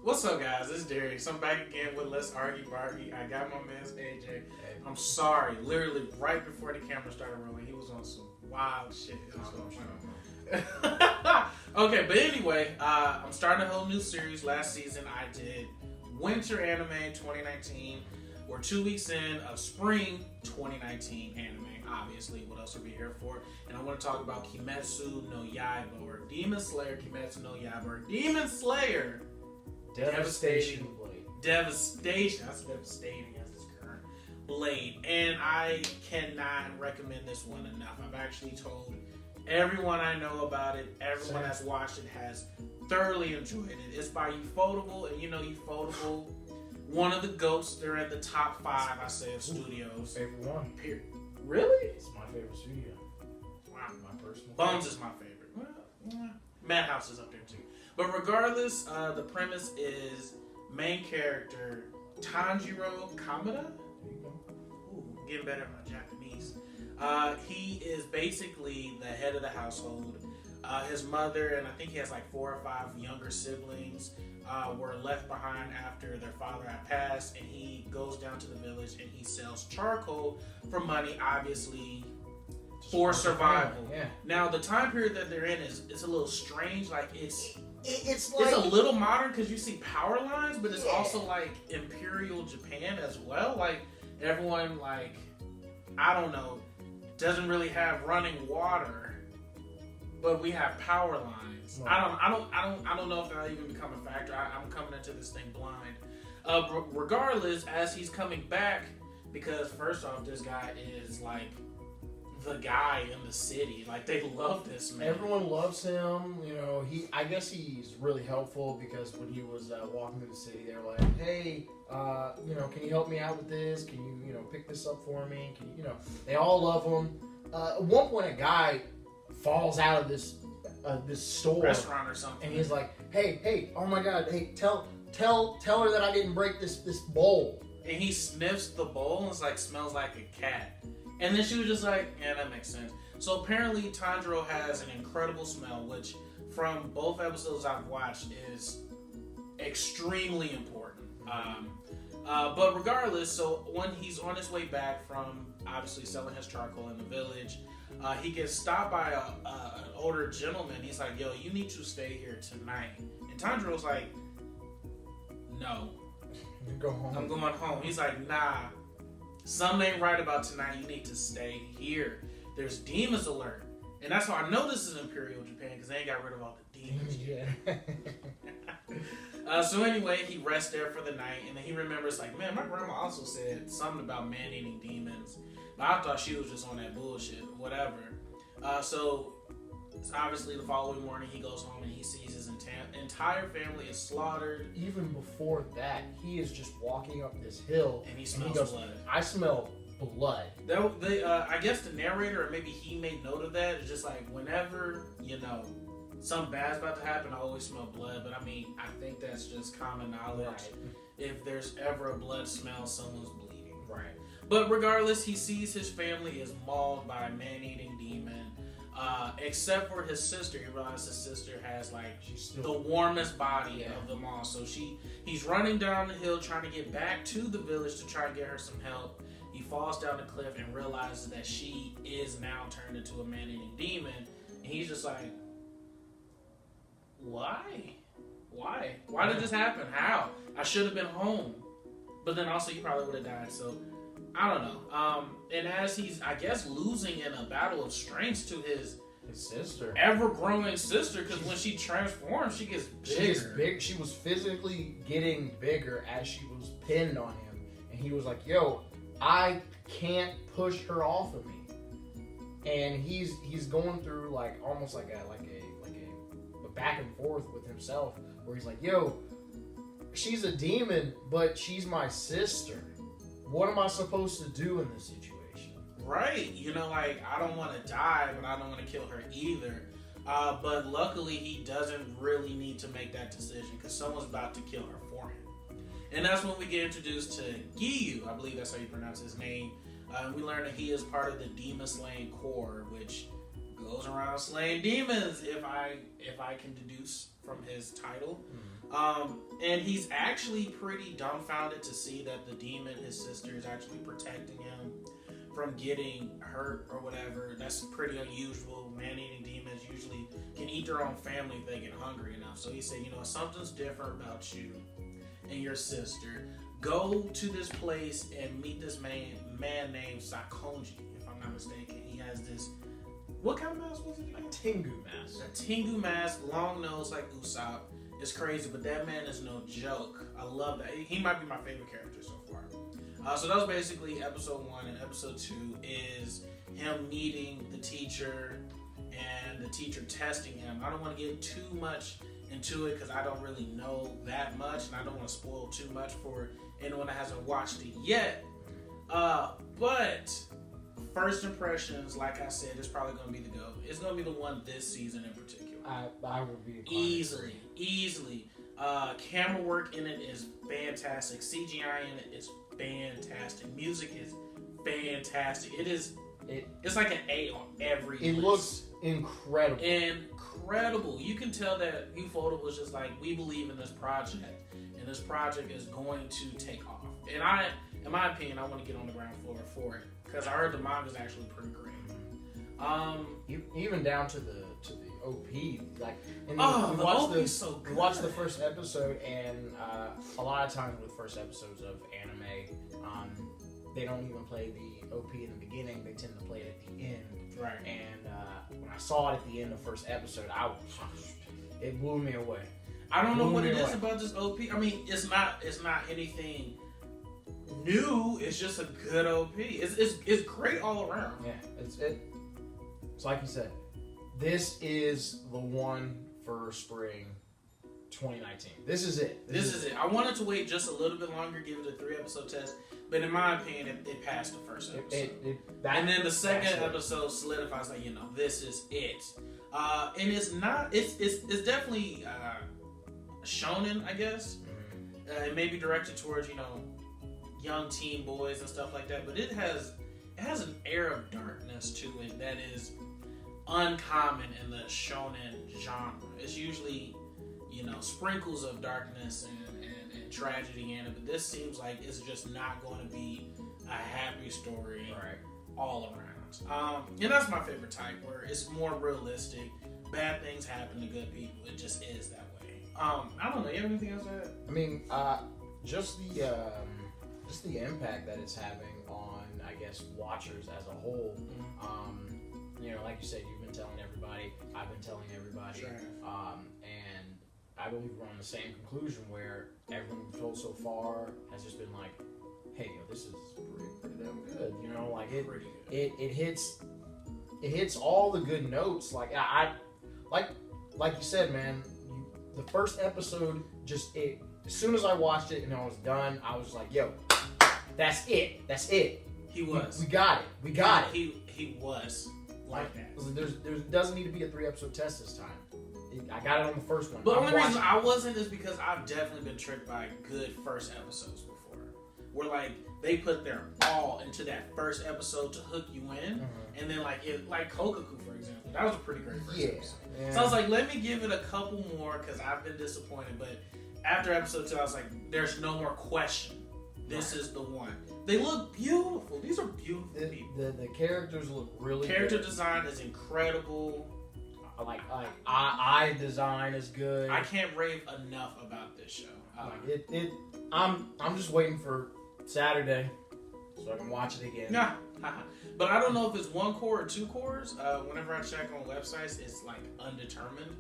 What's up, guys? It's Darius. I'm back again with Let's Argue Bargy. I got my man's AJ. Hey. I'm sorry. Literally, right before the camera started rolling, he was on some wild shit. It was so funny. Okay, but anyway, I'm starting a whole new series. Last season, I did Winter Anime 2019. We're 2 weeks in of Spring 2019 anime. Obviously, what else are we here for? And I want to talk about Kimetsu no Yaiba, or Demon Slayer Kimetsu no Yaiba, or Demon Slayer Devastation Blade. Devastation. That's devastating as its current Blade. And I cannot recommend this one enough. I've actually told everyone I know about it. Everyone that's watched it has thoroughly enjoyed it. It's by Ufotable, and you know Ufotable, one of the GOATs. They're at the top 5, I say, of studios. Favorite one. Really? It's my favorite studio. Wow. My personal Bones is my favorite. Well, Madhouse is up there too. But regardless, the premise is main character Tanjiro Kamada. There you go. Ooh, getting better at my Japanese. He is basically the head of the household. His mother, and I think he has like 4 or 5 younger siblings, were left behind after their father had passed, and he goes down to the village and he sells charcoal for money, obviously for survival. Yeah. Now the time period that they're in is a little strange. Like it's like a little modern because you see power lines, but it's also like Imperial Japan as well. Like everyone, like, I don't know, doesn't really have running water, but we have power lines. Right. I don't know if that'll even become a factor. I'm coming into this thing blind. Regardless, as he's coming back, because first off, this guy is like the guy in the city. Like, they love this man. Everyone loves him. You know, I guess he's really helpful because when he was walking through the city, they were like, "Hey, you know, can you help me out with this? Can you, pick this up for me? Can you, They all love him. At one point, a guy falls out of this store, Restaurant or something, and he's like, "Hey, oh my God, hey, tell her that I didn't break this bowl." And he sniffs the bowl and it's like smells like a cat. And then she was just like, yeah, that makes sense. So apparently Tanjiro has an incredible smell, which from both episodes I've watched is extremely important. But regardless, so when he's on his way back from obviously selling his charcoal in the village, he gets stopped by an older gentleman. He's like, yo, you need to stay here tonight. And Tanjiro's like, no. You go home. I'm going home. He's like, nah. Something ain't right about tonight. You need to stay here. There's demons alert. And that's how I know this is Imperial Japan, because they ain't got rid of all the demons yet. So anyway, he rests there for the night, and then he remembers, like, man, my grandma also said something about man-eating demons. But I thought she was just on that bullshit, whatever. So obviously the following morning he goes home and he sees his entire family is slaughtered. Even before that, he is just walking up this hill and he smells blood. I smell blood. I guess the narrator, or maybe he made note of that. It's just like, whenever, something bad's about to happen, I always smell blood. But I mean, I think that's just common knowledge. Right. If there's ever a blood smell, someone's bleeding. Right. But regardless, he sees his family is mauled by a man-eating demon. Except for his sister. He realizes his sister has the warmest body of them all. So he's running down the hill trying to get back to the village to try and get her some help. He falls down the cliff and realizes that she is now turned into a man-eating demon. And he's just like, why? Why did this happen? How? I should have been home. But then also, you probably would have died. So I don't know. And as he's, I guess, losing in a battle of strengths to his sister, ever-growing sister, because when she transforms, she gets bigger. She gets big. She was physically getting bigger as she was pinned on him, and he was like, "Yo, I can't push her off of me." And he's going through almost like a back and forth with himself, where he's like, "Yo, she's a demon, but she's my sister. What am I supposed to do in this situation?" Right. I don't want to die, but I don't want to kill her either. But luckily, he doesn't really need to make that decision because someone's about to kill her for him. And that's when we get introduced to Giyu. I believe that's how you pronounce his name. We learn that he is part of the Demon Slaying Corps, which goes around slaying demons, if I can deduce from his title. And he's actually pretty dumbfounded to see that the demon, his sister, is actually protecting him from getting hurt or whatever. That's pretty unusual. Man-eating demons usually can eat their own family if they get hungry enough. So he said, you know, something's different about you and your sister. Go to this place and meet this man named Sakonji, if I'm not mistaken. He has this, what kind of mask was it again? A Tengu mask. A Tengu mask, long nose like Usopp. It's crazy, but that man is no joke. I love that. He might be my favorite character so far. So that was basically episode 1, and episode 2 is him meeting the teacher and the teacher testing him. I don't want to get too much into it because I don't really know that much, and I don't want to spoil too much for anyone that hasn't watched it yet. But first impressions, like I said, is probably going to be the GOAT. It's going to be the one this season in particular. I would be easily. Camera work in it is fantastic. CGI in it is fantastic. Music is fantastic. It's like an A on every list. It looks incredible. Incredible. You can tell that Ufotable was just like, we believe in this project, and this project is going to take off. And in my opinion, I want to get on the ground floor for it because I heard the manga is actually pretty great. Even down to the OP, like, and the OP is so good. We watched the first episode, and a lot of times with first episodes of anime, they don't even play the OP in the beginning. They tend to play it at the end. Right. And when I saw it at the end of the first episode, it blew me away. I don't know what it is about this OP. I mean, it's not anything new. It's just a good OP. It's great all around. Yeah, it's like you said. This is the one for spring 2019. This is it. This is it. I wanted to wait just a little bit longer, give it a 3-episode test, but in my opinion, it passed the first episode. And then the second episode solidifies that, you know, this is it. And it's not. It's definitely shonen, I guess. It may be directed towards, you know, young teen boys and stuff like that, but it has an air of darkness to it that is uncommon in the shonen genre. It's usually, you know, sprinkles of darkness and tragedy in it, but this seems like it's just not going to be a happy story all around. And that's my favorite type, where it's more realistic. Bad things happen to good people. It just is that way. I don't know. You have anything else to add? I mean, just the impact that it's having on, I guess, watchers as a whole. You know, like you said, you've been telling everybody, I've been telling everybody, Sure. And I believe we're on the same conclusion where everyone we've told so far has just been like, hey, yo, this is pretty damn good. You know, like it hits all the good notes. Like like you said, man, the first episode as soon as I watched it and I was done, I was like, yo, that's it. He was. We got it. He was like that. There doesn't need to be a 3-episode test this time. I got it on the first one. But the only reason I wasn't is because I've definitely been tricked by good first episodes before. Where like they put their all into that first episode to hook you in, and then like Kokoku, for example, that was a pretty great first episode. Yeah. So I was like, let me give it a couple more because I've been disappointed. But after episode 2, I was like, there's no more question. This is the one. They look beautiful. These are beautiful people. The characters look really Character good. design is incredible. Like eye design is good. I can't rave enough about this show. I'm just waiting for Saturday so I can watch it again. Yeah. But I don't know if it's 1 core or 2 cores. Whenever I check on websites, it's like undetermined.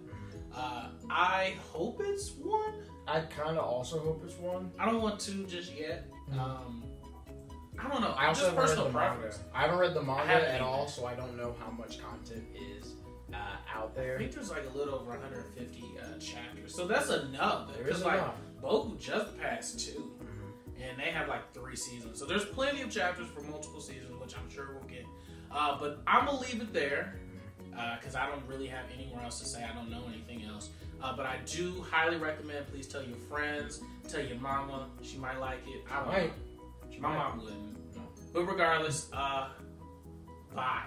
I hope it's 1. I kind of also hope it's 1. I don't want 2 just yet. I don't know. I also just haven't read personal the preference. manga. I haven't read the manga at all, so I don't know how much content is out there. I think there's like a little over 150 chapters, so that's enough. There is like enough. Boku just passed 2, and they have like 3 seasons, so there's plenty of chapters for multiple seasons, which I'm sure we'll get. But I'm gonna leave it there because I don't really have anywhere else to say. I don't know anything else. But I do highly recommend. Please tell your friends, tell your mama. She might like it. I don't know. My mom wouldn't. No. But regardless, bye.